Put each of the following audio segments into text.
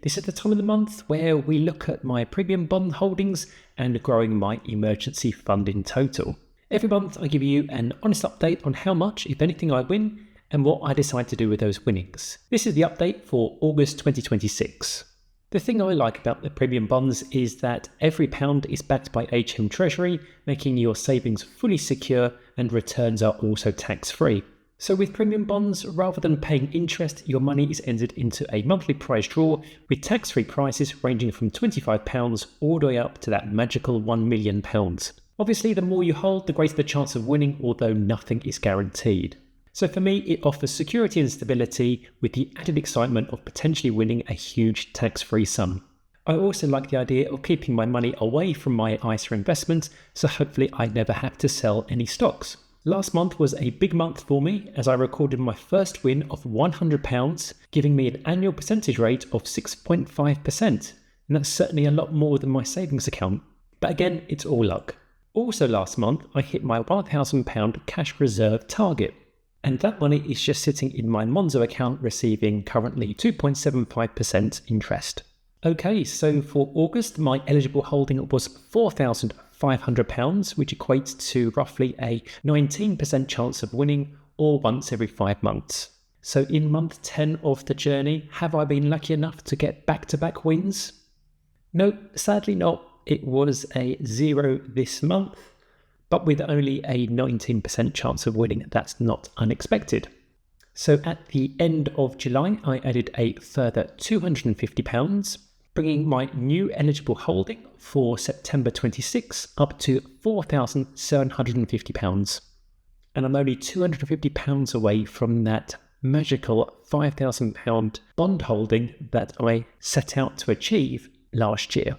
This is the time of the month where we look at my premium bond holdings and growing my emergency fund in total. Every month I give you an honest update on how much, if anything, I win and what I decide to do with those winnings. This is the update for August 2026. The thing I like about the premium bonds is that every pound is backed by HM Treasury, making your savings fully secure and returns are also tax-free. So with premium bonds, rather than paying interest, your money is entered into a monthly prize draw with tax-free prices ranging from £25 all the way up to that magical £1 million. Obviously, the more you hold, the greater the chance of winning, although nothing is guaranteed. So for me, it offers security and stability with the added excitement of potentially winning a huge tax-free sum. I also like the idea of keeping my money away from my ISA investments, so hopefully I never have to sell any stocks. Last month was a big month for me as I recorded my first win of £100, giving me an annual percentage rate of 6.5%. And that's certainly a lot more than my savings account. But again, it's all luck. Also last month, I hit my £1,000 cash reserve target. And that money is just sitting in my Monzo account receiving currently 2.75% interest. Okay, so for August, my eligible holding was £4,500, which equates to roughly a 19% chance of winning or once every 5 months. So in month 10 of the journey, have I been lucky enough to get back-to-back wins? No, sadly not. It was a 0 this month. But with only a 19% chance of winning, that's not unexpected. So at the end of July, I added a further £250, bringing my new eligible holding for September 26 up to £4,750. And I'm only £250 away from that magical £5,000 bond holding that I set out to achieve last year.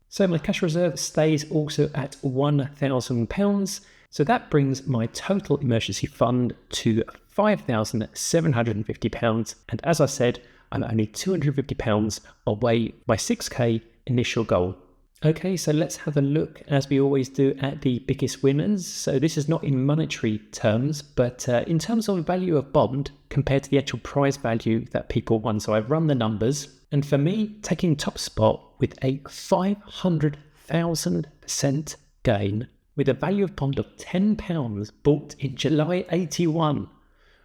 So my cash reserve stays also at £1,000. So that brings my total emergency fund to £5,750. And as I said, I'm only £250 away my 6k initial goal. Okay, so let's have a look, as we always do, at the biggest winners. So this is not in monetary terms, but in terms of value of bond compared to the actual prize value that people won. So I've run the numbers. And for me, taking top spot with a 500,000% gain with a value of bond of £10 bought in July 81.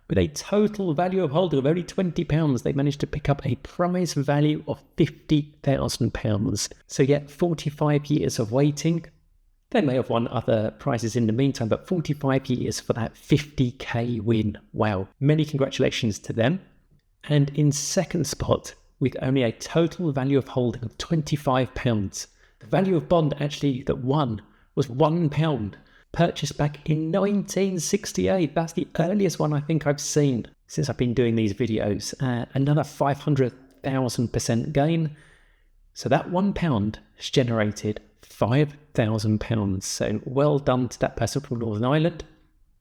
With a total value of holding of only £20, they managed to pick up a prize value of £50,000. So yet 45 years of waiting. They may have won other prizes in the meantime, but 45 years for that 50k win. Wow. Many congratulations to them. And in second spot, with only a total value of holding of £25. The value of bond actually that won was £1, purchased back in 1968. That's the earliest one I think I've seen since I've been doing these videos. Another 500,000% gain. So that £1 has generated £5,000. So well done to that person from Northern Ireland.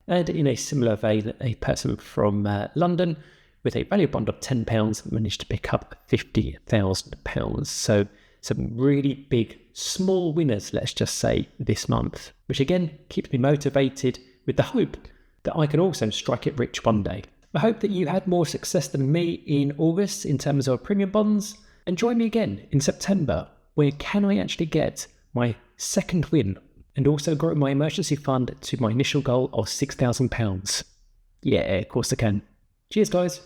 And in a similar vein, a person from London with a value bond of £10 managed to pick up £50,000. So some really big, small winners, let's just say, this month, which again keeps me motivated with the hope that I can also strike it rich one day. I hope that you had more success than me in August in terms of premium bonds, and join me again in September, where can I actually get my second win and also grow my emergency fund to my initial goal of £6,000. Yeah, of course I can. Cheers, guys.